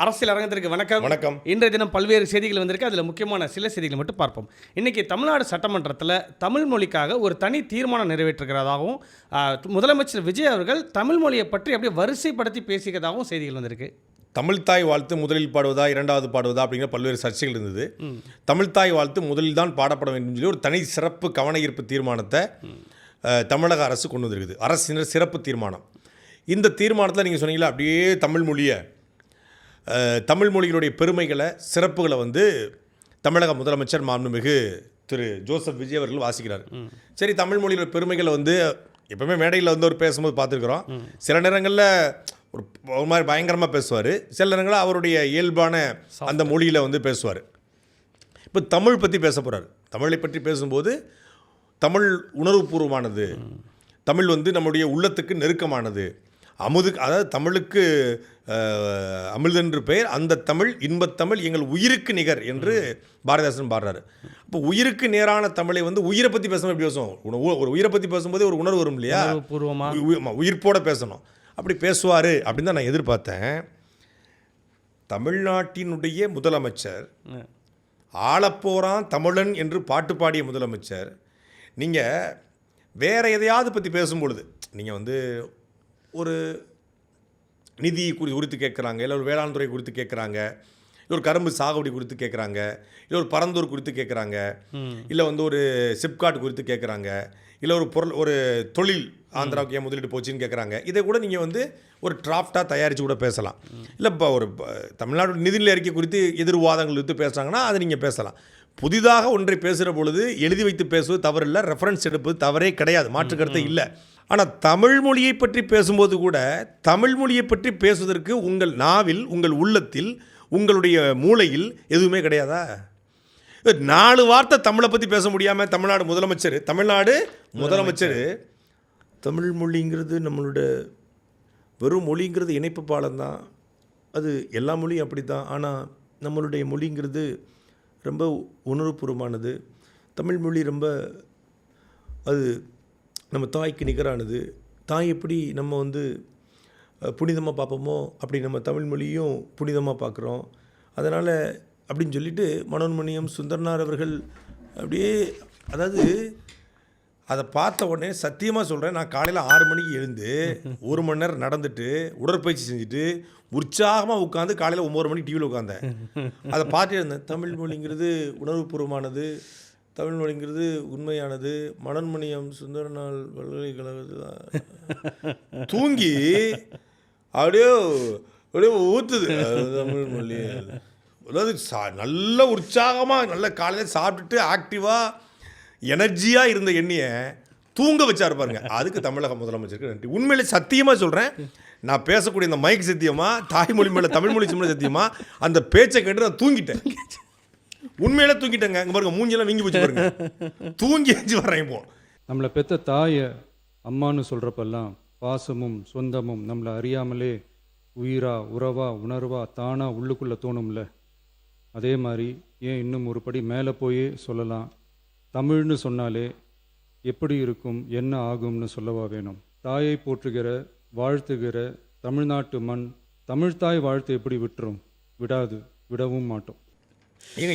அரசியல் அரங்கத்திற்கு வணக்கம். வணக்கம். இன்றைய தினம் பல்வேறு செய்திகள் வந்திருக்கு. அதில் முக்கியமான சில செய்திகளை மட்டும் பார்ப்போம். இன்னைக்கு தமிழ்நாடு சட்டமன்றத்தில் தமிழ் மொழிக்காக ஒரு தனி தீர்மானம் நிறைவேற்றுகிறதாகவும் முதலமைச்சர் விஜய் அவர்கள் தமிழ் மொழியை பற்றி அப்படியே வரிசைப்படுத்தி பேசிக்கிறதாகவும் செய்திகள் வந்திருக்கு. தமிழ்தாய் வாழ்த்து முதலில் பாடுவதா இரண்டாவது பாடுவதா அப்படிங்கிற பல்வேறு சர்ச்சைகள் இருந்தது. தமிழ்தாய் வாழ்த்து முதலில் தான் பாடப்பட வேண்டும் சொல்லி ஒரு தனி சிறப்பு கவன ஈர்ப்பு தீர்மானத்தை தமிழக அரசு கொண்டு வந்திருக்குது. அரசின் சிறப்பு தீர்மானம். இந்த தீர்மானத்தில் நீங்கள் சொன்னீங்களா அப்படியே தமிழ் மொழிகளுடைய பெருமைகளை சிறப்புகளை தமிழக முதலமைச்சர் மாண்புமிகு திரு ஜோசப் விஜய் அவர்கள் வாசிக்கிறார். சரி, தமிழ் மொழியோட பெருமைகளை எப்பவுமே மேடையில் ஒரு பேசும்போது பார்த்துருக்குறோம். சில நேரங்களில் ஒரு மாதிரி பயங்கரமாக பேசுவார், சில நேரங்களில் அவருடைய இயல்பான அந்த மொழியில் பேசுவார். இப்போ தமிழ் பற்றி பேச போகிறார். தமிழை பற்றி பேசும்போது தமிழ் உணர்வுபூர்வமானது, தமிழ் நம்முடைய உள்ளத்துக்கு நெருக்கமானது, அதாவது தமிழுக்கு அமிழ்தென்று பெயர், அந்த தமிழ் இன்பத்தமிழ் எங்கள் உயிருக்கு நிகர் என்று பாரதிதாசன் பாடுறாரு. இப்போ உயிருக்கு நேரான தமிழை உயிரை பற்றி பேசணும். எப்படி பேசுவோம்? ஒரு உயிரை பற்றி பேசும்போதே ஒரு உணர்வு வரும் இல்லையா? உயிர்ப்போட பேசணும். அப்படி பேசுவார் அப்படின்னு தான் நான் எதிர்பார்த்தேன். தமிழ்நாட்டினுடைய முதலமைச்சர், ஆளப்போறான் தமிழன் என்று பாட்டு பாடிய முதலமைச்சர், நீங்கள் வேறு எதையாவது பற்றி பேசும்பொழுது நீங்கள் ஒரு நிதி குறித்து கேட்குறாங்க, இல்லை ஒரு வேளாண் துறை குறித்து கேட்குறாங்க, இல்லை ஒரு கரும்பு சாகுபடி குறித்து கேட்குறாங்க, இல்லை ஒரு பரந்தூர் குறித்து கேட்குறாங்க, இல்லை ஒரு சிப்காட் குறித்து கேட்குறாங்க, இல்லை ஒரு தொழில் ஆந்திராவுக்கு ஏன் முதலீடு போச்சுன்னு கேட்குறாங்க. இதை கூட நீங்கள் ஒரு டிராஃப்டாக தயாரித்து கூட பேசலாம். இல்லை இப்போ ஒரு தமிழ்நாடு நிதிநிலை அறிக்கை குறித்து எதிர்வாதங்கள் எடுத்து பேசுகிறாங்கன்னா அதை நீங்கள் பேசலாம். புதிதாக ஒன்றை பேசுகிற பொழுது எழுதி வைத்து பேசுவது தவறில்லை, ரெஃபரன்ஸ் எடுப்பது தவறே கிடையாது, மாற்று கருத்தை இல்லை. ஆனால் தமிழ் மொழியை பற்றி பேசும்போது கூட தமிழ் மொழியை பற்றி பேசுவதற்கு உங்கள் நாவில், உங்கள் உள்ளத்தில், உங்களுடைய மூளையில் எதுவுமே கிடையாதா? 4 வார்த்தை தமிழை பற்றி பேச முடியாமல் தமிழ்நாடு முதலமைச்சர் தமிழ் மொழிங்கிறது நம்மளோட வெறும் மொழிங்கிறது இணைப்பு பாலம் தான், அது எல்லா மொழியும் அப்படி தான், ஆனால் நம்மளுடைய மொழிங்கிறது ரொம்ப உணர்வுபூர்வமானது, தமிழ் மொழி ரொம்ப அது நம்ம தாய்க்கு நிகரானது, தாய் எப்படி நம்ம புனிதமாக பார்ப்போமோ அப்படி நம்ம தமிழ் மொழியும் புனிதமாக பார்க்குறோம். அதனால் அப்படின்னு சொல்லிட்டு மனோன்மணியம் சுந்தரனார் அவர்கள் அப்படியே, அதாவது அதை பார்த்த உடனே சத்தியமாக சொல்கிறேன், நான் காலையில் 6 மணிக்கு எழுந்து 1 மணி நேரம் நடந்துட்டு உடற்பயிற்சி செஞ்சுட்டு உற்சாகமாக உட்காந்து காலையில் 9 மணிக்கு டிவியில் உட்காந்தேன். அதை பார்த்துட்டு இருந்தேன். தமிழ் மொழிங்கிறது உணர்வுபூர்வமானது, தமிழ் மொழிங்கிறது உண்மையானது, மனோன்மணியம் சுந்தரனார் பல்கலைக்கழகத்தில் தூங்கி அப்படியே ஊற்றுது தமிழ் மொழி. அதாவது நல்ல உற்சாகமாக நல்ல காலையில் சாப்பிட்டுட்டு ஆக்டிவாக எனர்ஜியாக இருந்த எண்ணியை தூங்க வச்சாரு பாருங்க. அதுக்கு தமிழக முதலமைச்சருக்கு நன்றி. உண்மையிலே சத்தியமாக சொல்கிறேன், நான் பேசக்கூடிய இந்த மைக் சத்தியமாக, தாய்மொழி மேலே தமிழ் மொழி மேலே சத்தியமாக, அந்த பேச்சை கேட்டு நான் தூங்கிட்டேன். உண்மையிலே தூங்கிட்டேங்க. இங்கே பாருங்க, மூஞ்செல்லாம் வீங்கி போச்சு பாருங்க, தூங்கி வச்சு வர்றேன். இப்போ நம்மளை பெற்ற தாயை அம்மானு சொல்கிறப்பெல்லாம் பாசமும் சொந்தமும் நம்மளை அறியாமலே உயிரா உறவா உணர்வா தானா உள்ளுக்குள்ளே தோணும்ல. அதே மாதிரி ஏன் இன்னும் ஒரு படி மேலே போய் சொல்லலாம், தமிழ்னு சொன்னாலே எப்படி இருக்கும், என்ன ஆகும்னு சொல்லவா வேணும். தாயை போற்றுகிற வாழ்த்துகிற தமிழ்நாட்டு மண் தமிழ்தாய் வாழ்த்து எப்படி விட்டுரும்? விடாது, விடவும் மாட்டோம். ஏங்க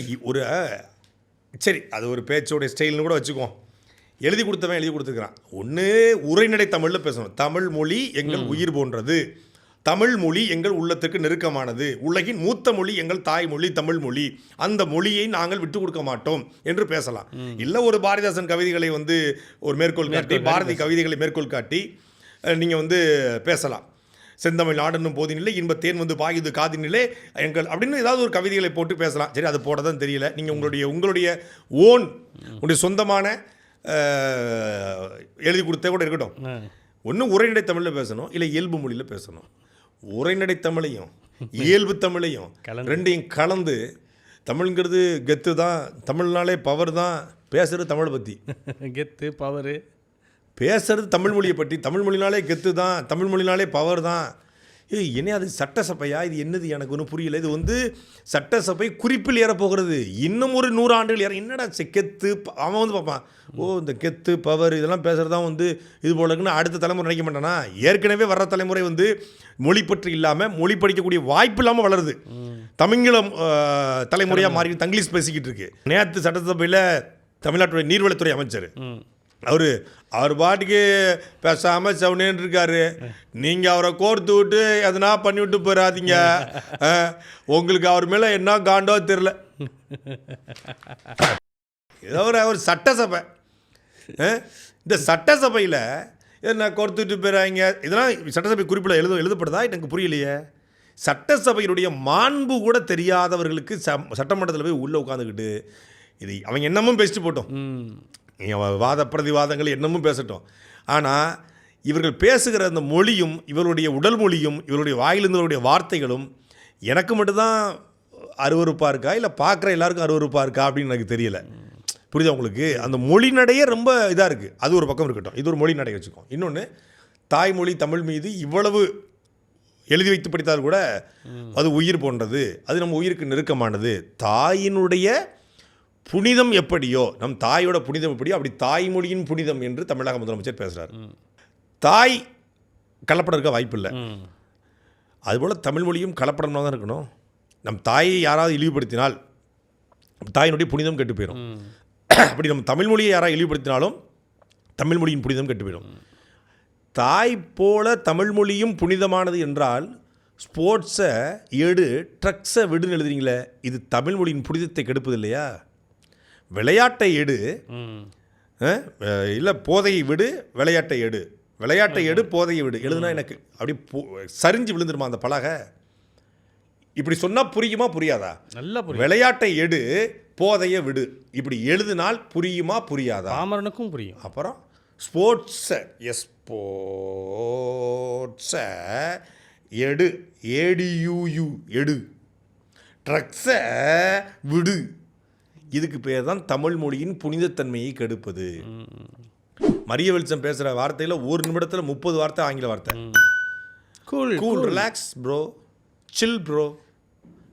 சரி, அது ஒரு பேச்சோடைய ஸ்டைல்னு கூட வச்சுக்குவோம். எழுதி கொடுத்துருக்கிறான். ஒன்று உரைநடை தமிழில் பேசணும். தமிழ் மொழி எங்கள் உயிர் போன்றது, தமிழ் மொழி எங்கள் உள்ளத்துக்கு நெருக்கமானது, உலகின் மூத்த மொழி எங்கள் தாய்மொழி தமிழ் மொழி, அந்த மொழியை நாங்கள் விட்டு கொடுக்க மாட்டோம் என்று பேசலாம். இல்லை ஒரு பாரதிதாசன் கவிதைகளை ஒரு மேற்கோள் காட்டி, பாரதி கவிதைகளை மேற்கோள் காட்டி நீங்கள் பேசலாம். செந்தமிழ் நாடனும் போதினில்லை, இன்பத்தேன் பாயுது காதினிலே எங்கள் அப்படின்னு ஏதாவது ஒரு கவிதைகளை போட்டு பேசலாம். சரி, அது போட தான் தெரியல. நீங்கள் உங்களுடைய உங்களுடைய சொந்தமான எழுதி கொடுத்தே கூட இருக்கட்டும். ஒன்று உரைநடை தமிழில் பேசணும், இல்லை இயல்பு மொழியில் பேசணும். உரைநடை தமிழையும் இயல்பு தமிழையும் ரெண்டையும் கலந்து, தமிழ்ங்கிறது கெத்து தான், தமிழ்னாலே பவர் தான், பேசுகிறது தமிழை பற்றி கெத்து பவர், பேசுறது தமிழ் மொழியை பற்றி, தமிழ் மொழினாலே கெத்து தான், தமிழ் மொழினாலே பவர் தான். என்ன அது சட்டசபையா, இது என்னது எனக்கு ஒன்றும் புரியல, இது வந்து சட்டசபை குறிப்பில் ஏறப்போகிறது, இன்னும் ஒரு 100 ஆண்டுகள் என்னடா கெத்து. அவன் வந்து பார்ப்பான், இந்த கெத்து பவர் இதெல்லாம் பேசுகிறதான் வந்து இது போல இருக்குன்னு அடுத்த தலைமுறை நினைக்க மாட்டானா. ஏற்கனவே வர்ற தலைமுறை வந்து மொழி பற்றி இல்லாமல் மொழி படிக்கக்கூடிய வாய்ப்பு இல்லாமல் வளருது. தமிழம் தலைமுறையாக மாறி தங்கிலீஷ் பேசிக்கிட்டு இருக்கு. நேற்று சட்டசபையில் தமிழ்நாட்டுடைய நீர்வளத்துறை அமைச்சர் அவர் பாட்டுக்கு பேசாமல் செவனேன்னு இருக்காரு. நீங்கள் அவரை கோர்த்து விட்டு எதனா பண்ணி விட்டு போயிடாதீங்க, உங்களுக்கு அவர் மேலே என்ன காண்டோ தெரில. ஏதோ ஒரு சட்டசபை, இந்த சட்டசபையில் என்ன கோர்த்து விட்டு போயிடாங்க, இதெல்லாம் சட்டசபை குறிப்பில் எழுதப்படுதா எனக்கு புரியலையே. சட்டசபையினுடைய மாண்பு கூட தெரியாதவர்களுக்கு சட்டமன்றத்தில் போய் உள்ளே உட்காந்துக்கிட்டு இது அவங்க என்னமும் பேசிட்டு போட்டோம், வாத பிரதிவாதங்கள் என்னமும் பேசட்டும், ஆனால் இவர்கள் பேசுகிற அந்த மொழியும் இவருடைய உடல் மொழியும் இவருடைய வாயிலிருந்தவருடைய வார்த்தைகளும் எனக்கு மட்டும்தான் அருவருப்பாக இருக்கா இல்லை பார்க்குற எல்லாருக்கும் அருவருப்பாக இருக்கா அப்படின்னு எனக்கு தெரியலை. புரியுதா உங்களுக்கு? அந்த மொழி நடையே ரொம்ப இதாக இருக்குது. அது ஒரு பக்கம் இருக்கட்டும், இது ஒரு மொழி நடை வச்சுக்கோம். இன்னொன்று, தாய்மொழி தமிழ் மீது இவ்வளவு எழுதி வைத்து படித்தால் கூட அது உயிர் போன்றது, அது நம்ம உயிருக்கு நெருக்கமானது. தாயினுடைய புனிதம் எப்படியோ, நம் தாயோட புனிதம் எப்படியோ அப்படி தாய்மொழியின் புனிதம் என்று தமிழக முதலமைச்சர் பேசுகிறார். தாய் கலப்படம் இருக்க வாய்ப்பு இல்லை. அதுபோல் தமிழ் மொழியும் கலப்படமாக தான் இருக்கணும். நம் தாயை யாராவது இழிவுபடுத்தினால் தாயினுடைய புனிதம் கெட்டு போயிடும். அப்படி நம்ம தமிழ் மொழியை யாராவது இழிவுபடுத்தினாலும் தமிழ் மொழியின் புனிதம் கெட்டு போயிடும். தாய் போல தமிழ் மொழியும் புனிதமானது என்றால் ஸ்போர்ட்ஸை எடு, ட்ரக்ஸை விடுன்னு எழுதுறீங்களே, இது தமிழ் மொழியின் புனிதத்தை கெடுப்பது இல்லையா? விளையாட்டை எடு, இல்லை போதையை விடு, விளையாட்டை எடு, விளையாட்டை எடு, போதையை விடு எழுதுனா எனக்கு அப்படி சரிஞ்சு விழுந்துருமா அந்த பலகை? இப்படி சொன்னால் புரியுமா புரியாதா? நல்லா புரியும். விளையாட்டை எடு, போதையை விடு, இப்படி எழுதினால் புரியுமா புரியாதா? பாமரனுக்கும் புரியும். அப்புறம் ஸ்போர்ட்ஸை எடு, ஏடியூயூ எடு, ட்ரக்ஸை விடு, இதுக்கு பேர் தான் தமிழ் மொழியின் புனிதத்தன்மையை கெடுப்பது. மரிய வெளிச்சம் பேசுகிற வார்த்தையில் ஒரு நிமிடத்தில் 30 வார்த்தை ஆங்கில வார்த்தை. Cool, relax bro, chill bro,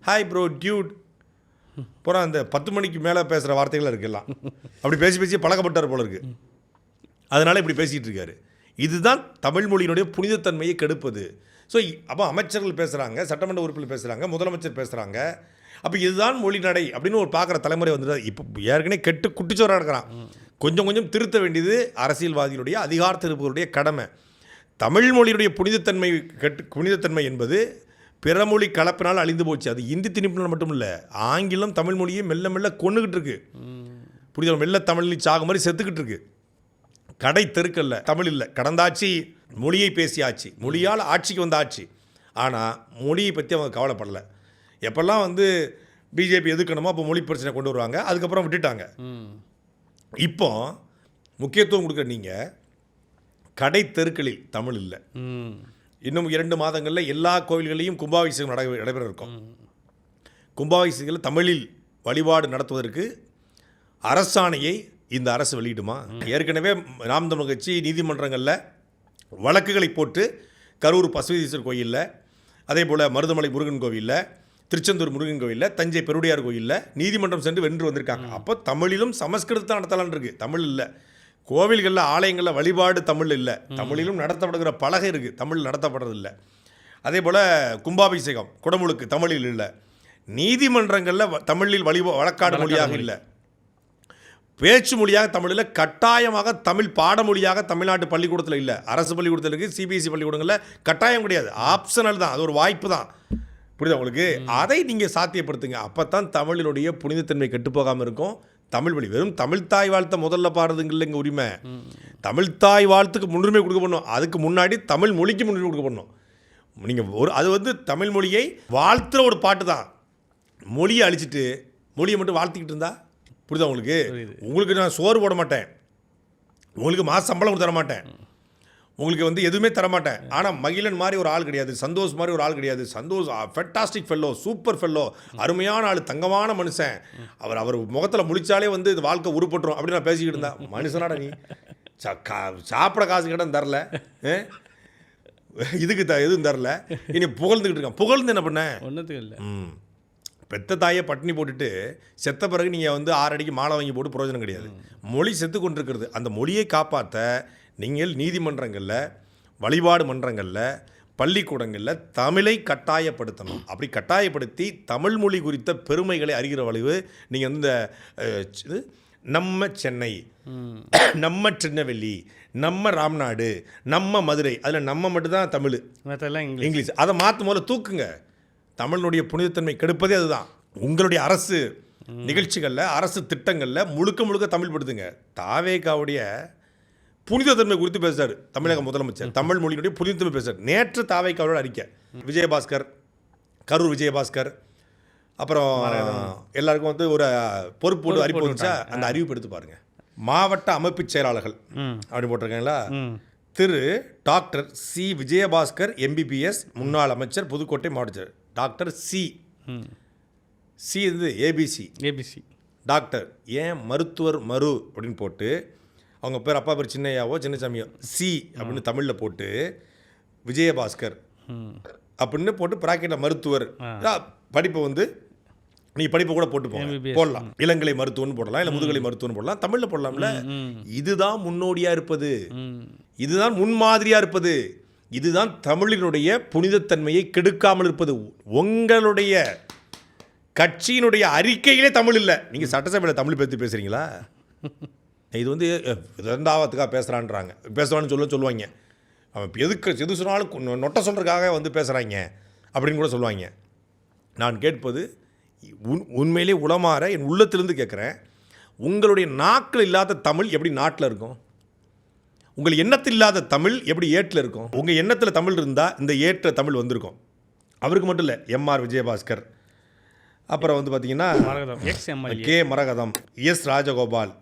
hi bro, Dude, அப்புறம் அந்த 10 மணிக்கு மேலே பேசுகிற வார்த்தைகள் இருக்குல்லாம். அப்படி பேசி பழக்கப்பட்டார் போல இருக்கு, அதனால் இப்படி பேசிகிட்டு இருக்காரு. இதுதான் தமிழ் மொழியினுடைய புனிதத்தன்மையை கெடுப்பது. ஸோ அப்போ அமைச்சர்கள் பேசுகிறாங்க, சட்டமன்ற உறுப்பினர் பேசுகிறாங்க, முதலமைச்சர் பேசுகிறாங்க. அப்போ இதுதான் மொழி நடை அப்படின்னு ஒரு பார்க்குற தலைமுறை வந்துடுது. இப்போ ஏற்கனவே கெட்டு குட்டிச்சோராக இருக்கிறான். கொஞ்சம் திருத்த வேண்டியது அரசியல்வாதிகளுடைய அதிகாரத்தில் இருப்பவருடைய கடமை. தமிழ் மொழியுடைய புனிதத்தன்மை என்பது பிற மொழி கலப்பினால் அழிந்து போச்சு. அது இந்தி திணிப்பினால் மட்டும் இல்லை, ஆங்கிலம் தமிழ் மொழியை மெல்ல மெல்ல கொண்டுகிட்டு இருக்கு. புரியுதா? மெல்ல தமிழ் சாகு மாதிரி செத்துக்கிட்டு இருக்கு. கடை தெருக்கல்ல தமிழ் இல்லை, கடந்தாச்சு, மொழியை பேசியாச்சு, மொழியால் ஆட்சிக்கு வந்த ஆட்சி. ஆனால் மொழியை பற்றி அவங்க கவலைப்படலை. எப்பெல்லாம் வந்து பிஜேபி எதுக்கணுமோ அப்போ மொழி பிரச்சனை கொண்டு வருவாங்க, அதுக்கப்புறம் விட்டுட்டாங்க. இப்போ முக்கியத்துவம் கொடுக்குற நீங்கள் கடை தெருக்களில் தமிழ் இல்லை. இன்னும் 2 மாதங்களில் எல்லா கோவில்களையும் கும்பாபிஷேகம் நடைபெற இருக்கும். கும்பாபிஷேகத்தில் தமிழில் வழிபாடு நடத்துவதற்கு அரசாணையை இந்த அரசு வெளியிடுமா? ஏற்கனவே நாம் தமிழர் கட்சி நீதிமன்றங்களில் வழக்குகளை போட்டு கரூர் பசுவதீஸ்வரர் கோயிலில், அதே போல் மருதமலை முருகன் கோவிலில், திருச்செந்தூர் முருகன் கோயிலில், தஞ்சை பெருவுடையார் கோயிலில் நீதிமன்றம் சென்று வென்று வந்திருக்காங்க. அப்போ தமிழிலும் சமஸ்கிருதத்தை நடத்தலான் இருக்குது, தமிழ் இல்லை. கோவில்களில் ஆலயங்களில் வழிபாடு தமிழ் இல்லை, தமிழிலும் நடத்தப்படுகிற பலகை இருக்குது, தமிழ் நடத்தப்படுறதில்லை. அதே போல் கும்பாபிஷேகம் குடமுழுக்கு தமிழில் இல்லை. நீதிமன்றங்களில் தமிழில் வழக்காடு மொழியாக இல்லை, பேச்சு மொழியாக தமிழில், கட்டாயமாக தமிழ் பாடமொழியாக தமிழ்நாட்டு பள்ளிக்கூடத்தில் இல்லை. அரசு பள்ளிக்கூடத்தில் இருக்குது, சிபிஎஸ்சி பள்ளிக்கூடங்களில் கட்டாயம் கிடையாது, ஆப்ஷனல் தான், அது ஒரு வாய்ப்பு தான். புரியுதா உங்களுக்கு? அதை நீங்கள் சாத்தியப்படுத்துங்க. அப்போ தான் தமிழினுடைய புனிதத்தன்மை கெட்டுப்போகாமல் இருக்கும். தமிழ் வழி வெறும் தமிழ்த்தாய் வாழ்த்தை முதல்ல பாடுறதுங்க இங்கே உரிமை. தமிழ்த்தாய் வாழ்த்துக்கு முன்னுரிமை கொடுக்கப்படணும், அதுக்கு முன்னாடி தமிழ் மொழிக்கு முன்னுரிமை கொடுக்கப்படணும். நீங்கள் அது வந்து தமிழ் மொழியை வாழ்த்துகிற ஒரு பாட்டு தான். மொழியை அழிச்சிட்டு மொழியை மட்டும் வாழ்த்திக்கிட்டு இருந்தா, புரியுதா உங்களுக்கு? உங்களுக்கு நான் சோறு போட மாட்டேன், உங்களுக்கு மாத சம்பளம் தர மாட்டேன், உங்களுக்கு வந்து எதுவுமே தரமாட்டேன். ஆனால் மகிழன் மாதிரி ஒரு ஆள் கிடையாது, சந்தோஷ் மாதிரி ஒரு ஆள் கிடையாது. Santosh fantastic fellow, super fellow, அருமையான ஆள், தங்கமான மனுஷன், அவர் முகத்தில் முழிச்சாலே வந்து இது வாழ்க்கை உருப்பட்டுரும் அப்படின்னு நான் பேசிக்கிட்டு இருந்தேன். மனுஷனாடா நீ, சாப்பிட காசு கிட்ட தரல, இதுக்கு எதுவும் தரல, இனி புகழ்ந்துக்கிட்டு இருக்கான். புகழ்ந்து என்ன பண்ண? ஒன்றுத்துக்கு இல்லை. பெத்த தாயை பட்டினி போட்டுட்டு செத்த பிறகு நீங்கள் வந்து 6 அடிக்கு மாலை வாங்கி போட்டு பிரயோஜனம் கிடையாது. மொழி செத்து கொண்டிருக்கிறது. அந்த மொழியை காப்பாற்ற நீங்கள் நீதிமன்றங்களில், வழிபாடு மன்றங்களில், பள்ளிக்கூடங்களில் தமிழை கட்டாயப்படுத்தணும். அப்படி கட்டாயப்படுத்தி தமிழ் மொழி குறித்த பெருமைகளை அறிகிற வழிவு நீங்கள் வந்து இந்த நம்ம சென்னை, நம்ம திருநெல்வேலி, நம்ம ராம்நாடு, நம்ம மதுரை, அதில் நம்ம மட்டும்தான் தமிழ், மற்றெல்லாம் இங்கிலீஷ், அதை மாற்றும் போல தூக்குங்க. தமிழனுடைய புனிதத்தன்மை கெடுப்பதே அதுதான். உங்களுடைய அரசு நிகழ்ச்சிகளில், அரசு திட்டங்களில் முழுக்க முழுக்க தமிழ் படுத்துங்க. தாவேகாவுடைய புனிதத்தன்மை குறித்து பேசுகிறார் தமிழக முதலமைச்சர். தமிழ் மொழியினுடைய புனிதத்தன்மை பேசுகிறார். நேற்று தாவேகாவோட அறிக்கை, விஜயபாஸ்கர், கரூர் விஜயபாஸ்கர், அப்புறம் எல்லாருக்கும் வந்து ஒரு பொறுப்பு அறிவிப்பு வந்துச்சா, அந்த அறிவிப்பு எடுத்து பாருங்கள். மாவட்ட அமைப்பு செயலாளர்கள் அப்படி போட்டிருக்காங்களா? திரு டாக்டர் சி விஜயபாஸ்கர் எம்பிபிஎஸ், முன்னாள் அமைச்சர், புதுக்கோட்டை மாவட்ட டாக்டர் சி இது ஏபிசி டாக்டர், ஏன் மருத்துவர் மரு அப்படின்னு போட்டு, அவங்க பேர் அப்பா பேர் சின்னையாவோ சின்னசாமியோ, சி அப்படின்னு தமிழில் போட்டு விஜயபாஸ்கர் அப்படின்னு போட்டு ப்ராக்கெட்டில் மருத்துவர் படிப்பை வந்து நீ படிப்பை கூட போட்டு போடலாம். இளங்கலை மருத்துவம்னு போடலாம், இல்லை முதுகலை மருத்துவம்னு போடலாம், தமிழில் போடலாம்ல. இதுதான் முன்னோடியாக இருப்பது, இதுதான் முன்மாதிரியாக இருப்பது, இதுதான் தமிழினுடைய புனிதத்தன்மையை கெடுக்காமல் இருப்பது. உங்களுடைய கட்சியினுடைய அறிக்கையிலே தமிழ் இல்லை. நீங்கள் சட்டசபையில் தமிழ் பற்றி பேசுகிறீங்களா? இது வந்து இரண்டாவதுக்காக பேசுகிறான்றாங்க, பேசுவான்னு சொல்லுவாங்க. அவன் எது சொன்னாலும் நொட்டை சொல்கிறதுக்காக வந்து பேசுகிறாங்க அப்படின்னு கூட சொல்லுவாங்க. நான் கேட்பது உண்மையிலே உளமாற என் உள்ளத்திலிருந்து கேட்குறேன். உங்களுடைய நாக்கில் இல்லாத தமிழ் எப்படி நாட்டில் இருக்கும்? உங்கள் எண்ணத்தில் இல்லாத தமிழ் எப்படி ஏட்டில் இருக்கும்? உங்கள் எண்ணத்தில் தமிழ் இருந்தால் இந்த ஏற்ற தமிழ் வந்திருக்கும். அவருக்கு மட்டும் இல்லை, எம்ஆர் விஜயபாஸ்கர், அப்புறம் வந்து பார்த்தீங்கன்னா கே மரகதம், எஸ் ராஜகோபால்,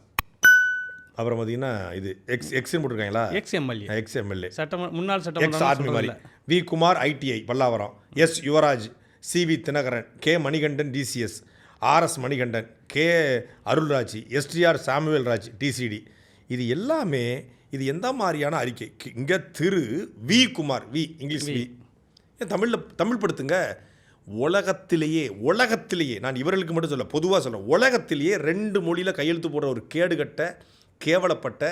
அப்புறம் பார்த்தீங்கன்னா இது எக்ஸ்ன்னு போட்டிருக்காங்களா, எக்ஸ்எம்எல்ஏ முன்னாள் எக்ஸ் ஆர்மி மாதிரி, V Kumar ITI Pallavaram, S Yuvaraj, CV Dinakaran, K Manikandan TCS, RS Manikandan, K Arulraj, STR Samuel Raj TCT. இது எல்லாமே இது எந்த மாதிரியான அறிக்கை? இங்கே Thiru V Kumar, V English V, தமிழில் தமிழ் படுத்துங்க. உலகத்திலேயே நான் இவர்களுக்கு மட்டும் சொல்ல, பொதுவாக சொல்ல, உலகத்திலேயே 2 மொழியில் கையெழுத்து போடுற ஒரு கேடுகட்ட, கேவலப்பட்ட,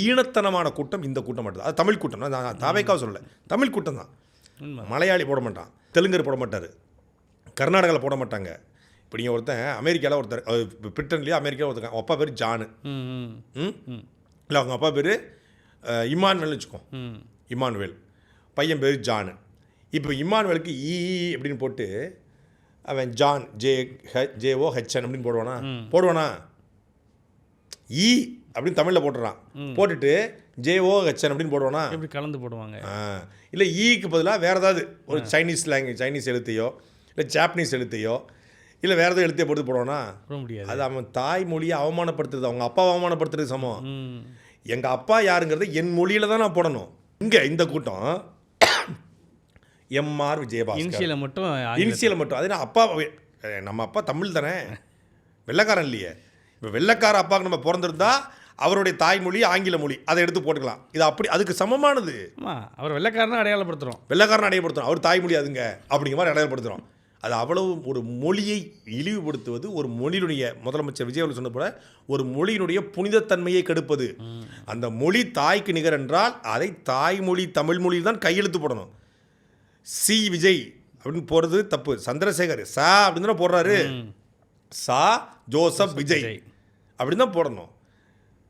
ஈனத்தனமான கூட்டம் இந்த கூட்டம் மட்டும். அது தமிழ் கூட்டம். நான் தாவேக்காவை சொல்லலை, தமிழ் கூட்டம் தான். மலையாளி போட மாட்டான், தெலுங்கர் போட மாட்டார், கர்நாடகாவில் போட மாட்டாங்க. இப்போ நீங்கள் ஒருத்தன் அமெரிக்காவில் ஒருத்தர், பிரிட்டன்லேயே அமெரிக்காவில் ஒருத்தங்க, அவங்க அப்பா பேர் ஜானு, இல்லை அவங்க அப்பா பேர் இமானுவேல்னு வச்சுக்கோ, இமானுவேல், பையன் பேர் ஜானு. இப்போ இமானுவேலுக்கு இ அப்படின்னு போட்டு அவன் ஜான் JOHN அப்படின்னு போடுவானா? இ அப்படின்னு தமிழில் போட்டுறான், போட்டுட்டு JOHN அப்படின்னு போடுவானா? எப்படி கலந்து போடுவாங்க? இல்லை, ஈக்கு பதிலாக வேறு ஏதாவது ஒரு சைனீஸ் எழுத்தையோ, இல்லை ஜாப்பனீஸ் எழுத்தையோ, இல்லை வேறு ஏதாவது எழுத்தையோ போடுவானா? முடியாது. அது அவன் தாய்மொழியை அவமானப்படுத்துறது, அவங்க அப்பாவை அவமானப்படுத்துறது சமம். எங்கள் அப்பா யாருங்கிறத என் மொழியில் தான் நான் போடணும். இங்கே இந்த கூட்டம் எம்ஆர் விஜயபாஸ்கர் இனிஷியலை மட்டும் அது அப்பா, நம்ம அப்பா தமிழ் தானே, வெள்ளைக்காரன் இல்லையே. இப்போ வெள்ளைக்கார அப்பாவுக்கு நம்ம பிறந்திருந்தா அவருடைய தாய்மொழி ஆங்கில மொழி, அதை எடுத்து போட்டுக்கலாம். இது அப்படி அதுக்கு சமமானது. அவர் வெள்ளைக்காரனை அடையாளப்படுத்துகிறோம், அவர் தாய்மொழி அதுங்க அப்படிங்கிற மாதிரி அடையாளப்படுத்துகிறோம். அது அவ்வளவு ஒரு மொழியை இழிவுபடுத்துவது, ஒரு மொழியினுடைய முதலமைச்சர் விஜய் அவர்கள் சொன்ன போல ஒரு மொழியினுடைய புனிதத்தன்மையை கெடுப்பது. அந்த மொழி தாய்க்கு நிகர் என்றால் அதை தாய்மொழி தமிழ் மொழியில் தான் கையெழுத்து போடணும். சி விஜய் அப்படின்னு போடுறது தப்பு. சந்திரசேகர் சா அப்படின்னு தான் போடுறாரு, சா ஜோசப் விஜய் அப்படின்னு தான் போடணும்.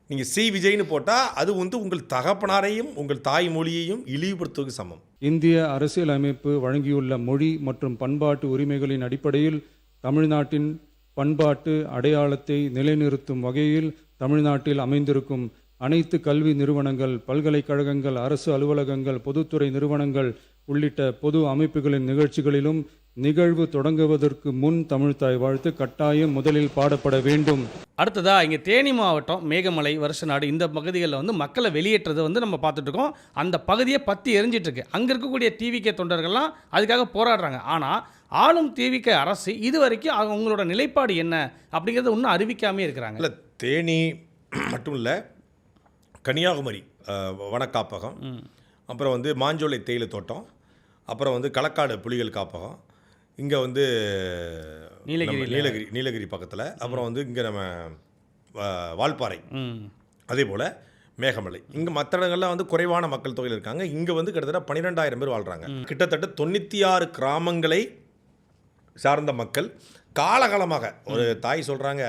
நீங்கள் சி விஜய்னு போட்டால் அது வந்து உங்கள் தகப்பனாரையும் உங்கள் தாய்மொழியையும் இழிவுபடுத்துவதற்கு சமம். இந்திய அரசியலமைப்பு வழங்கியுள்ள மொழி மற்றும் பண்பாட்டு உரிமைகளின் அடிப்படையில் தமிழ்நாட்டின் பண்பாட்டு அடையாளத்தை நிலைநிறுத்தும் வகையில் தமிழ்நாட்டில் அமைந்திருக்கும் அனைத்து கல்வி நிறுவனங்கள், பல்கலைக்கழகங்கள், அரசு அலுவலகங்கள், பொதுத்துறை நிறுவனங்கள் உள்ளிட்ட பொது அமைப்புகளின் நிகழ்ச்சிகளிலும் நிகழ்வு தொடங்குவதற்கு முன் தமிழ்த்தாய் வாழ்த்து கட்டாயம் முதலில் பாடப்பட வேண்டும். அடுத்ததா இங்கே தேனி மாவட்டம் மேகமலை, வருஷநாடு இந்த பகுதிகளில் வந்து மக்களை வெளியேற்றதை வந்து நம்ம பார்த்துட்டு இருக்கோம். அந்த பகுதியை பற்றி எரிஞ்சிட்டு இருக்கு. அங்கே இருக்கக்கூடிய டிவிகே தொண்டர்கள்லாம் அதுக்காக போராடுறாங்க. ஆனால் ஆளும் டிவிகே அரசு இது வரைக்கும் அவங்களோட நிலைப்பாடு என்ன அப்படிங்கிறத இன்னும் அறிவிக்காமே இருக்கிறாங்க. இல்லை, தேனி மட்டும் இல்லை, கன்னியாகுமரி வனக்காப்பகம், அப்புறம் வந்து மாஞ்சோலை தேயிலை தோட்டம், அப்புறம் வந்து களக்காடு புலிகள் காப்பகம், இங்கே வந்து நீலகிரி பக்கத்தில், அப்புறம் வந்து இங்கே நம்ம வால்பாறை, அதே போல் மேகமலை. இங்கே மற்ற இடங்கள்லாம் வந்து குறைவான மக்கள் தொகையில் இருக்காங்க. இங்கே வந்து கிட்டத்தட்ட 12,000 பேர் வாழ்கிறாங்க. கிட்டத்தட்ட 96 கிராமங்களை சார்ந்த மக்கள் காலகாலமாக. ஒரு தாய் சொல்கிறாங்க,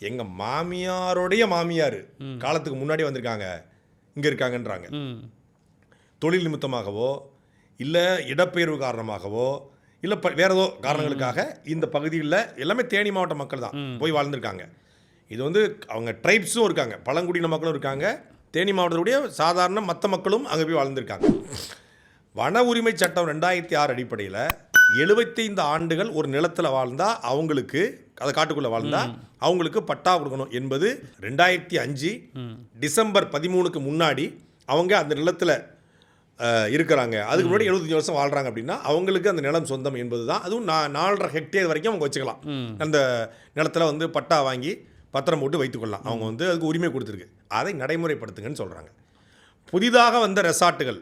எங்கள் மாமியாருடைய மாமியார் காலத்துக்கு முன்னாடி வந்திருக்காங்க, இங்கே இருக்காங்கன்றாங்க. தொழில் நிமித்தமாகவோ இல்லை இடப்பெயர்வு காரணமாகவோ இல்லை வேறு ஏதோ காரணங்களுக்காக இந்த பகுதியில் எல்லாமே தேனி மாவட்ட மக்கள் தான் போய் வாழ்ந்துருக்காங்க. இது வந்து அவங்க ட்ரைப்ஸும் இருக்காங்க, பழங்குடியின மக்களும் இருக்காங்க, தேனி மாவட்டத்துடைய சாதாரண மற்ற மக்களும் அங்கே போய் வாழ்ந்துருக்காங்க. வன உரிமை சட்டம் 2006 அடிப்படையில் 75 ஆண்டுகள் ஒரு நிலத்தில் வாழ்ந்தால் அவங்களுக்கு, அதை காட்டுக்குள்ளே வாழ்ந்தால் அவங்களுக்கு பட்டா கொடுக்கணும் என்பது 2005 டிசம்பர் 13க்கு முன்னாடி அவங்க அந்த நிலத்தில் இருக்கிறாங்க. அதுக்கு முன்னாடி 75 வருஷம் வாழ்கிறாங்க அப்படின்னா அவங்களுக்கு அந்த நிலம் சொந்தம் என்பது தான். அதுவும் 4.5 ஹெக்டேர் வரைக்கும் அவங்க வச்சுக்கலாம். அந்த நிலத்தில் வந்து பட்டா வாங்கி பத்திரம் போட்டு வைத்துக்கொள்ளலாம். அவங்க வந்து அதுக்கு உரிமை கொடுத்துருக்கு. அதை நடைமுறைப்படுத்துங்கன்னு சொல்கிறாங்க. புதிதாக வந்த ரெசார்ட்டுகள்,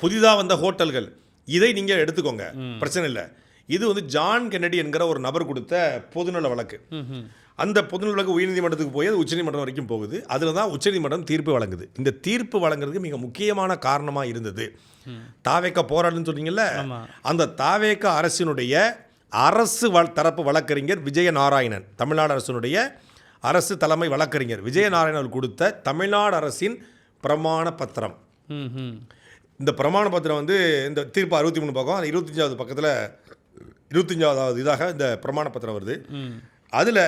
புதிதாக வந்த ஹோட்டல்கள், இதை நீங்கள் எடுத்துக்கோங்க, பிரச்சனை இல்லை. இது வந்து ஜான் கென்னடி என்கிற ஒரு நபர் கொடுத்த பொதுநல வழக்கு. அந்த பொதுநல வழக்கு உயர்நீதிமன்றத்துக்கு போய் அது உச்சநீதிமன்றம் வரைக்கும் போகுது. அதில் தான் உச்சநீதிமன்றம் தீர்ப்பு வழங்குது. இந்த தீர்ப்பு வழங்குறதுக்கு மிக முக்கியமான காரணமாக இருந்தது தாவேக்கா போராடுன்னு சொன்னீங்கல்ல, அந்த தாவேக்கா அரசினுடைய அரசு தரப்பு வழக்கறிஞர் விஜயநாராயணன், தமிழ்நாடு அரசினுடைய அரசு தலைமை வழக்கறிஞர் விஜயநாராயணன் கொடுத்த தமிழ்நாடு அரசின் பிரமாண பத்திரம். இந்த பிரமாண பத்திரம் வந்து இந்த தீர்ப்பு 63 பக்கம், 25வது பக்கத்தில் 25வது இதாக இந்த பிரமாண பத்திரம் வருது. அதில்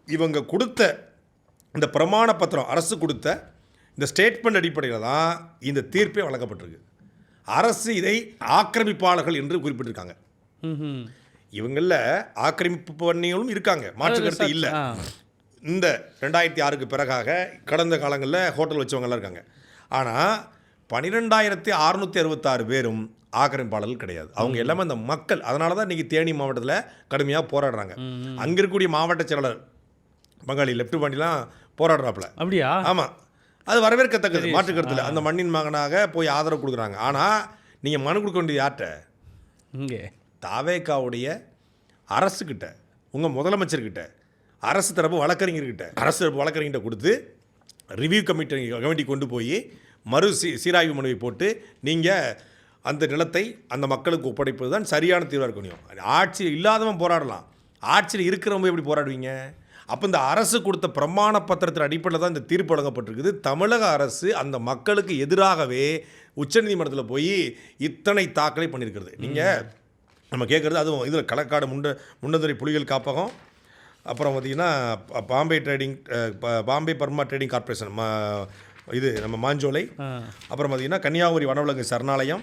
இவங்க கொடுத்த இந்த பிரமாண பத்திரம், அரசு கொடுத்த இந்த ஸ்டேட்மெண்ட் அடிப்படையில் தான் இந்த தீர்ப்பே வழங்கப்பட்டிருக்கு. அரசு இதை ஆக்கிரமிப்பாளர்கள் என்று குறிப்பிட்டிருக்காங்க. இவங்களில் ஆக்கிரமிப்பு பண்ணிகளும் இருக்காங்க, மாற்று கருத்து இல்லை. இந்த 2006க்கு பிறகாக கடந்த காலங்களில் ஹோட்டல் வச்சவங்களாம் இருக்காங்க. ஆனால் 12,666 பேரும் ஆக்கிரமிப்பாளர்கள் கிடையாது. அவங்க எல்லாமே அந்த மக்கள். அதனால தான் இன்றைக்கி தேனி மாவட்டத்தில் கடுமையாக போராடுறாங்க. அங்கே இருக்கக்கூடிய மாவட்ட செயலாளர் பங்காளி லெஃப்ட் பாண்டிலாம் போராடுறாப்புல. அப்படியா? ஆமாம், அது வரவேற்கத்தக்கது, மாற்று கருத்தில். அந்த மண்ணின் மகனாக போய் ஆதரவு கொடுக்குறாங்க. ஆனால் நீங்கள் மனு கொடுக்க வேண்டியது யார்கிட்ட? இங்கே தாவேக்காவுடைய அரசுக்கிட்ட, உங்கள் முதலமைச்சர்கிட்ட, அரசு தரப்பு வழக்கறிஞர்கிட்ட, அரசு தரப்பு வழக்கறிஞர்கிட்ட கொடுத்து ரிவ்யூ கமிட்டி கொண்டு போய் சீராய்வு மனுவை போட்டு நீங்கள் அந்த நிலத்தை அந்த மக்களுக்கு ஒப்படைப்பது தான் சரியான தீர்வாக இருக்கணும். ஆட்சி இல்லாதவன் போராடலாம், ஆட்சியில் இருக்கிறவங்க எப்படி போராடுவீங்க? அப்போ இந்த அரசு கொடுத்த பிரமாண பத்திரத்தின் அடிப்படையில் தான் இந்த தீர்ப்பு வழங்கப்பட்டிருக்குது. தமிழக அரசு அந்த மக்களுக்கு எதிராகவே உச்சநீதிமன்றத்தில் போய் இத்தனை தாக்கலை பண்ணியிருக்கிறது. நீங்கள் நம்ம கேட்குறது அதுவும் இதில் களக்காடு முண்டதுறை புலிகள் காப்பகம், அப்புறம் பார்த்திங்கன்னா பாம்பே பர்மா ட்ரேடிங் கார்பரேஷன், இது நம்ம மாஞ்சோலை, அப்புறம் பார்த்திங்கன்னா கன்னியாகுமரி வனவிலங்கு சரணாலயம்,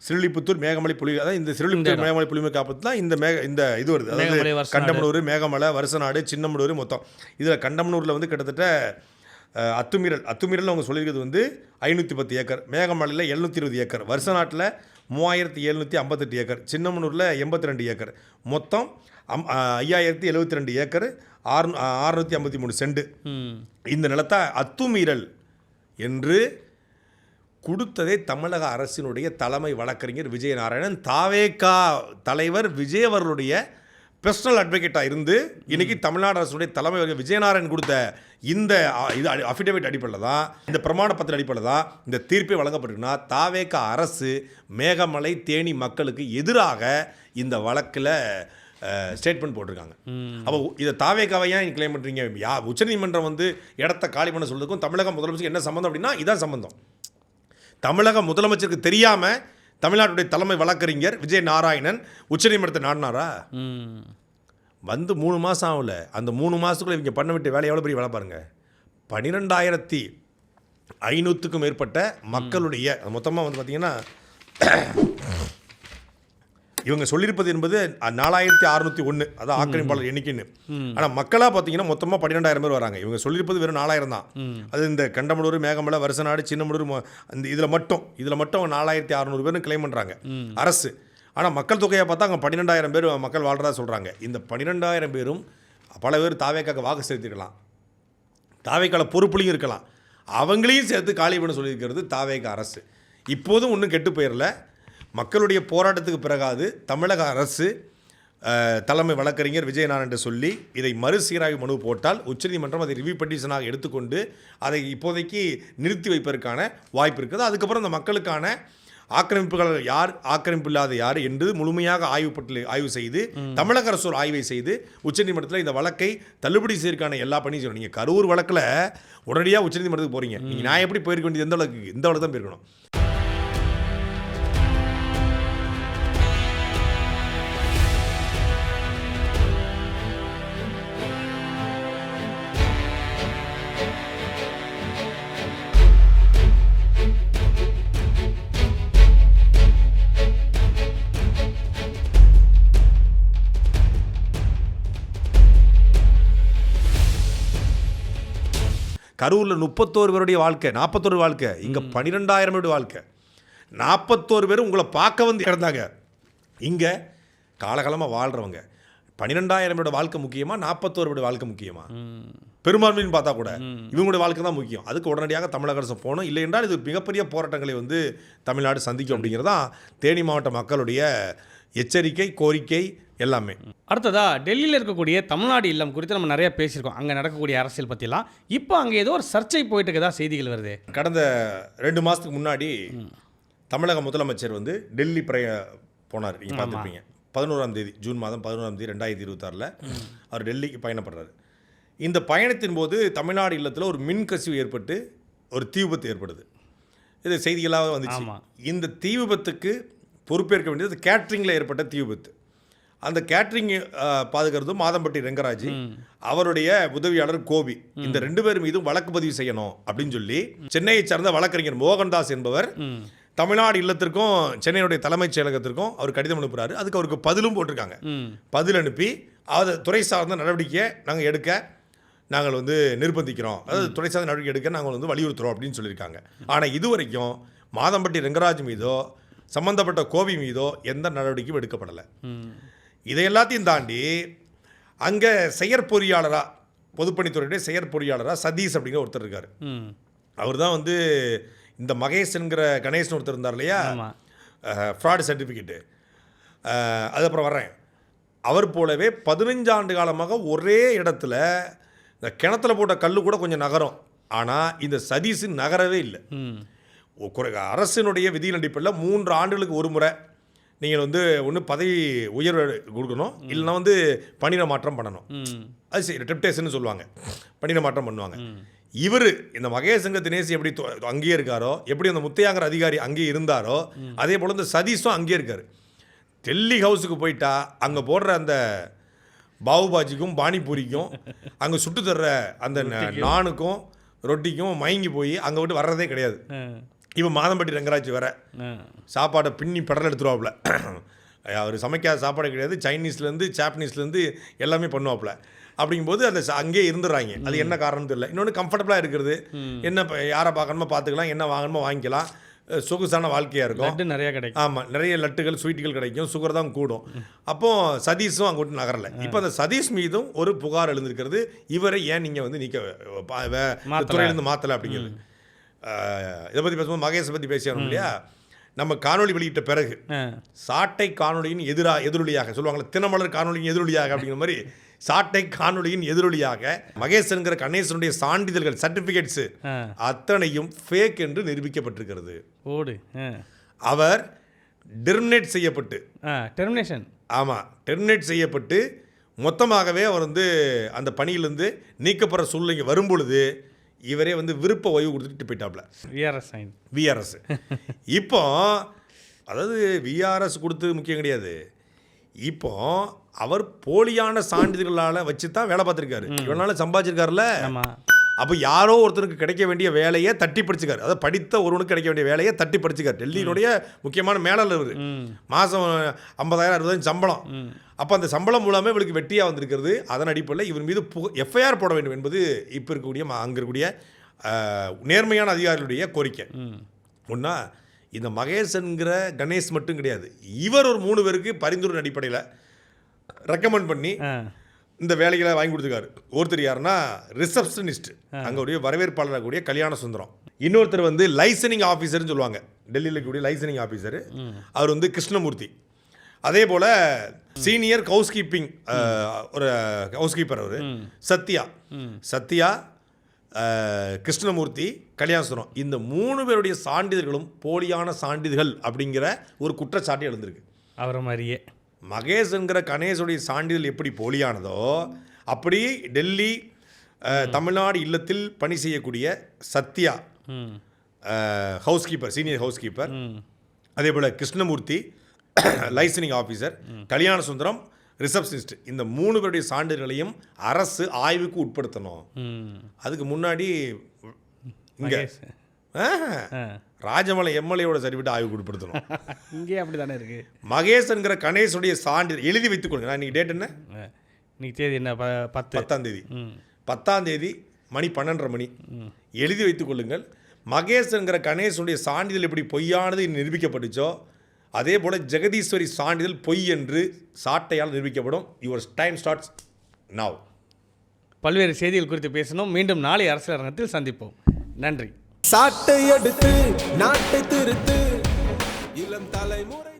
ஸ்ரீலிபுத்தூர் மேகமலை புலி, அதாவது இந்த ஸ்ரீலிபுத்தூர் மேகமலை புலிமை காப்பது தான் இந்த இது வருது. அதாவது கண்டமனூர், மேகமலை, வருசநாடு, சின்னமனூர் மொத்தம். இதில் கண்டமனூரில் வந்து கிட்டத்தட்ட அத்துமீறல் அவங்க சொல்லியிருக்கிறது வந்து 510 ஏக்கர், மேகமலையில் 720 ஏக்கர், வருசநாட்டில் 3758 ஏக்கர், சின்னமனூரில் 82 ஏக்கர், மொத்தம் 5072 ஏக்கர், 653 சென்ட். இந்த நிலத்தை அத்துமீறல் என்று கொடுத்ததே தமிழக அரசினுடைய தலைமை வழக்கறிஞர் விஜயநாராயணன். தாவேக்கா தலைவர் விஜய் அவர்களுடைய பர்சனல் அட்வொகேட்டாக இருந்து இன்றைக்கி தமிழ்நாடு அரசுடைய தலைமை விஜயநாராயணன் கொடுத்த இந்த இது அஃபிடேவிட் அடிப்படையில் தான், இந்த பிரமாண பத்திர அடிப்படையில் தான் இந்த தீர்ப்பே வழங்கப்பட்டிருக்குன்னா தாவேக்கா அரசு மேகமலை தேனி மக்களுக்கு எதிராக இந்த வழக்கில் ஸ்டேட்மெண்ட் போட்டிருக்காங்க. அப்போ இதை தாவேக்காவை ஏன் கிளைம் பண்ணுறீங்க? உச்சநீதிமன்றம் வந்து இடத்த காலி பண்ண சொல்றதுக்கும் தமிழக முதலமைச்சருக்கு என்ன சம்மந்தம் அப்படின்னா இதான் சம்மந்தம். தமிழக முதலமைச்சருக்கு தெரியாமல் தமிழ்நாட்டுடைய தலைமை வழக்கறிஞர் விஜய் நாராயணன் உச்சநீதிமன்றத்தை நாடினாரா? வந்து 3 மாதம் ஆகல. அந்த 3 மாதத்துக்குள்ளே இவங்க பண்ண விட்டு வேலை எவ்வளோ பெரிய வேலை பாருங்கள். 12,500க்கும் மேற்பட்ட மக்களுடைய மொத்தமாக வந்து பார்த்திங்கன்னா இவங்க சொல்லியிருப்பது என்பது 4,601, அதான் ஆக்கிரமிப்பாளர் எண்ணிக்கைன்னு. ஆனால் மக்களாக பார்த்தீங்கன்னா மொத்தமாக 12,000 பேர் வராங்க. இவங்க சொல்லியிருப்பது வெறும் 4,000 தான். அது இந்த கண்டமனூர், மேகமலை, வருசநாடு, சின்னமனூர், இந்த இதில் மட்டும் 4,600 பேர்னு கிளைம் பண்ணுறாங்க அரசு. ஆனால் மக்கள் தொகையை பார்த்தா அங்கே 12,000 பேர் மக்கள் வாழ்கிறதா சொல்கிறாங்க. இந்த 12,000 பேரும் பல பேர் தாவேக்காக வாக்கு செலுத்திருக்கலாம், தாவேக்கால பொறுப்புலையும் இருக்கலாம். அவங்களையும் சேர்த்து காலி பண்ண சொல்லியிருக்கிறது தாவேக்கா அரசு. இப்போதும் ஒன்றும் கெட்டு போயிடல. மக்களுடைய போராட்டத்துக்கு பிறகாது தமிழக அரசு தலைமை வழக்கறிஞர் விஜயநாராயணன் சொல்லி இதை மறுசீராய்வு மனு போட்டால் உச்சநீதிமன்றம் அதை ரிவ்யூ பெட்டிஷனாக எடுத்துக்கொண்டு அதை இப்போதைக்கு நிறுத்தி வைப்பதற்கான வாய்ப்பு இருக்குது. அதுக்கப்புறம் இந்த மக்களுக்கான ஆக்கிரமிப்புகள் யார், ஆக்கிரமிப்பு இல்லாத யார் என்று முழுமையாக ஆய்வு செய்து தமிழக அரசு ஒரு ஆய்வை செய்து உச்சநீதிமன்றத்தில் இந்த வழக்கை தள்ளுபடி செய்வதற்கான எல்லா பணியும் செய்யணும். நீங்கள் கரூர் வழக்கில் உடனடியாக உச்சநீதிமன்றத்துக்கு போகிறீங்க. நீங்கள் நான் எப்படி போயிருக்க வேண்டியது இந்த வழக்கு தான் போயிருக்கணும். கரூரில் 31 பேருடைய வாழ்க்கை, 41 வாழ்க்கை, இங்கே 12,000 பேருடைய வாழ்க்கை. 41 பேர் உங்களை பார்க்க வந்து இறந்தாங்க. இங்கே காலகாலமாக வாழ்கிறவங்க 12,000 பேரோட வாழ்க்கை முக்கியமா, 41 பேருடைய வாழ்க்கை முக்கியமா? பெரும்பான்மைன்னு பார்த்தா கூட இவங்களுடைய வாழ்க்கை தான் முக்கியம். அதுக்கு உடனடியாக தமிழக அரசு போகணும். இல்லை என்றால் இது மிகப்பெரிய போராட்டங்களை வந்து தமிழ்நாடு சந்திக்கும் அப்படிங்கிறதான் தேனி மாவட்ட மக்களுடைய எச்சரிக்கை, கோரிக்கை எல்லாமே. அடுத்ததா டெல்லியில் இருக்கக்கூடிய தமிழ்நாடு இல்லம் குறித்து நம்ம நிறைய பேசியிருக்கோம். அங்கே நடக்கக்கூடிய அரசியல் பற்றிலாம். இப்போ அங்கே ஏதோ ஒரு சர்ச்சை போயிட்டு இருக்கதா செய்திகள் வருது. கடந்த 2 மாதத்துக்கு முன்னாடி தமிழக முதலமைச்சர் வந்து டெல்லி போனார். நீங்கள் பார்த்துருப்பீங்க. 11ஆம் தேதி, ஜூன் மாதம் 11ஆம் தேதி 2026 அவர் டெல்லிக்கு பயணப்படுறாரு. இந்த பயணத்தின் போது தமிழ்நாடு இல்லத்தில் ஒரு மின்கசிவு ஏற்பட்டு ஒரு தீ விபத்து ஏற்படுது. இது செய்திகளாக வந்துச்சு. இந்த தீ விபத்துக்கு பொறுப்பேற்க வேண்டியது கேட்ரிங்கில் ஏற்பட்ட தீ விபத்து. அந்த கேட்ரிங் பாதுகாத்து மாதம்பட்டி ரெங்கராஜ், அவருடைய உதவியாளர் கோபி, இந்த 2 பேர் மீதும் வழக்கு பதிவு செய்யணும் அப்படின்னு சொல்லி சென்னையை சார்ந்த வழக்கறிஞர் மோகன்தாஸ் என்பவர் தமிழ்நாடு இல்லத்திற்கும் சென்னையுடைய தலைமைச் செயலகத்திற்கும் அவர் கடிதம் அனுப்புகிறாரு. அதுக்கு அவருக்கு பதிலும் போட்டிருக்காங்க. பதில் அனுப்பி அது துறை சார்ந்த நடவடிக்கையை நாங்கள் எடுக்க நாங்கள் வந்து நிர்பந்திக்கிறோம், அதாவது துறை சார்ந்த நடவடிக்கை எடுக்க நாங்கள் வந்து வலியுறுத்துகிறோம் அப்படின்னு சொல்லியிருக்காங்க. ஆனால் இதுவரைக்கும் மாதம்பட்டி ரெங்கராஜ் மீதோ சம்பந்தப்பட்ட கோபி மீதோ எந்த நடவடிக்கையும் எடுக்கப்படலை. இதை எல்லாத்தையும் தாண்டி அங்கே செயற்பொறியாளராக, பொதுப்பணித்துறையுடைய செயற்பொறியாளராக சதீஷ் அப்படிங்கிற ஒருத்தர் இருக்கார். அவர் தான் வந்து இந்த மகேஷ்ங்கிற கணேசன் ஒருத்தர் இருந்தார் இல்லையா, ஃப்ராடு சர்டிஃபிகேட்டு, அதுக்கப்புறம் வர்றேன். அவர் போலவே 15 ஆண்டு காலமாக ஒரே இடத்துல இந்த கிணத்துல போட்ட கல் கூட கொஞ்சம் நகரும். ஆனால் இந்த சதீஷ் நகரவே இல்லை. அரசினுடைய விதியின் அடிப்படையில் 3 ஆண்டுகளுக்கு ஒரு முறை நீங்கள் வந்து ஒன்று பதவி உயர்வு கொடுக்கணும், இல்லைன்னா வந்து பணியிட மாற்றம் பண்ணணும். அது சரி, டெப்டேஷன் சொல்லுவாங்க, பணியிட மாற்றம் பண்ணுவாங்க. இவர் இந்த மகேசங்க தினேஷ் எப்படி அங்கேயே இருக்காரோ, எப்படி அந்த முத்தையாங்கிற அதிகாரி அங்கேயே இருந்தாரோ, அதே போல் இந்த சதீஷும் அங்கேயே இருக்கார். டெல்லி ஹவுஸுக்கு போயிட்டா அங்கே போடுற அந்த பாவுபாஜிக்கும் பானிபூரிக்கும் அங்கே சுட்டு தர்ற அந்த நானுக்கும் ரொட்டிக்கும் மயங்கி போய் அங்கே விட்டு வர்றதே கிடையாது. இவன் மாதம்பட்டி ரங்கராஜ் வேற சாப்பாடை பின்னி பெடல் எடுத்துருவாப்புல. அவர் சமைக்காத சாப்பாடு கிடையாது, சைனீஸ்லேருந்து ஜாப்பனீஸ்லேருந்து எல்லாமே பண்ணுவாப்புல. அப்படிங்கும்போது அந்த அங்கேயே இருந்துடுறாங்க. அது என்ன காரணம் தெரியல. இன்னொன்று கம்ஃபர்டபுளாக இருக்கிறது, என்ன யாரை பார்க்கணுமோ பார்த்துக்கலாம், என்ன வாங்கணுமோ வாங்கிக்கலாம், சொகுசான வாழ்க்கையாக இருக்கும், நிறைய கிடைக்கும். ஆமாம், நிறைய லட்டுகள் ஸ்வீட்டுகள் கிடைக்கும், சுகர் தான் கூடும். அப்போது சதீஷும் அங்கிட்டு நகரலை. இப்போ அந்த சதீஷ் மீதும் ஒரு புகார் எழுந்திருக்கிறது, இவரை ஏன் நீங்கள் வந்து துறையிலேருந்து மாற்றலை அப்படிங்கிறது. இதை பற்றி பேசும்போது மகேஷை பற்றி பேசியானோம் இல்லையா, நம்ம காணொலி வெளியிட்ட பிறகு சாட்டை காணொலியின் எதிரொலியாக சொல்லுவாங்களே, தினமலர் காணொலியின் எதிரொலியாக அப்படிங்கிற மாதிரி சாட்டை காணொலியின் எதிரொலியாக மகேசன்கிற கணேசனுடைய சான்றிதழ்கள், சர்டிஃபிகேட்ஸு அத்தனையும் ஃபேக் என்று நிரூபிக்கப்பட்டிருக்கிறது. அவர் டெர்மினேட் செய்யப்பட்டு, டெர்மினேட் செய்யப்பட்டு மொத்தமாகவே அவர் வந்து அந்த பணியிலிருந்து நீக்கப்படுற சூழ்நிலை வரும்பொழுது இவரே வந்து விருப்ப ஓய்வு கொடுத்துட்டு போயிட்டாப்ல. விஆர்எஸ் இப்போ, அதாவது விஆர்எஸ் கொடுத்து முக்கியம் கிடையாது, இப்போ அவர் போலியான சான்றிதழ்களால் வச்சு தான் வேலை பார்த்துருக்காரு, இவனால சம்பாதிச்சிருக்காருல்ல. அப்போ யாரோ ஒருத்தருக்கு கிடைக்க வேண்டிய வேலையை தட்டி படிச்சுக்காரு, அதாவது படித்த ஒருவனுக்கு கிடைக்க வேண்டிய வேலையை தட்டி படிச்சுக்காரு. டெல்லியினுடைய முக்கியமான மேலாளர் இவர், மாதம் 50,000 60,000 சம்பளம். அப்போ அந்த சம்பளம் மூலமே இவருக்கு வெட்டியாக வந்திருக்கிறது. அதன் அடிப்படையில் இவர் மீது எஃப்ஐஆர் போட வேண்டும் என்பது இப்போ இருக்கக்கூடிய அங்கே இருக்கக்கூடிய நேர்மையான அதிகாரிகளுடைய கோரிக்கை. ஒன்றா இந்த மகேசன்கிற கணேஷ் மட்டும் கிடையாது, இவர் ஒரு 3 பேருக்கு பரிந்துரை அடிப்படையில் ரெக்கமெண்ட் பண்ணி இந்த வேலைகளை வாங்கி கொடுத்துருக்காரு. ஒருத்தர் யாருன்னா ரிசப்ஷனிஸ்ட், அங்கே வரவேற்பாளராக கூடிய கல்யாண சுந்தரம். இன்னொருத்தர் வந்து லைசனிங் ஆஃபீஸர்னு சொல்லுவாங்க, டெல்லியில் இருக்கக்கூடிய லைசனிங் ஆஃபீஸர், அவர் வந்து கிருஷ்ணமூர்த்தி. அதே போல் சீனியர் ஹவுஸ்கீப்பிங் ஒரு ஹவுஸ்கீப்பர் அவர் சத்யா, கிருஷ்ணமூர்த்தி, கல்யாணசுந்தரம். இந்த 3 பேருடைய சான்றிதழ்களும் போலியான சான்றிதழ்கள் அப்படிங்கிற ஒரு குற்றச்சாட்டு எழுந்திருக்கு. அவரை மாதிரியே மகேஷ்ங்கிற கணேஷுடைய சான்றிதழ் எப்படி போலியானதோ அப்படி டெல்லி தமிழ்நாடு இல்லத்தில் பணி செய்யக்கூடிய சத்யா ஹவுஸ்கீப்பர், சீனியர் ஹவுஸ்கீப்பர், அதே போல் Krishnamurthy licensing officer, Kalyana Sundaram receptionist, இந்த 3 பேருடைய சான்றிதழ்களையும் அரசு ஆய்வுக்கு உட்படுத்தணும். அதுக்கு முன்னாடி இங்கே ராஜமலை எம்எல்ஏவோட சர்டிஃபிகேட் ஆய்வுக்கு உட்படுத்தணும். இங்கே அப்படி தானே இருக்குது. மகேஷ்ங்கிற கணேஷுடைய சான்றிதழ் எழுதி வைத்துக் கொள்ளுங்க. இன்றைக்கி டேட் என்ன? இன்னைக்கு தேதி என்ன? 10ஆம் தேதி. 10ஆம் தேதி மணி 12:30 மணி. எழுதி வைத்துக் கொள்ளுங்கள். மகேஷ்ங்கிற கணேஷுடைய சான்றிதழ் எப்படி பொய்யானது நிரூபிக்கப்பட்டுச்சோ அதே போல் ஜெகதீஸ்வரி சான்றிதழ் பொய் என்று சாட்டையால் நிரூபிக்கப்படும். Your time starts now. பல்வேறு செய்திகள் குறித்து பேசணும். மீண்டும் நாளை அரசியல் அரங்கத்தில் சந்திப்போம். நன்றி. சாட்டை எடுத்து நாட்டை திருத்து இளம் தலைமுறை.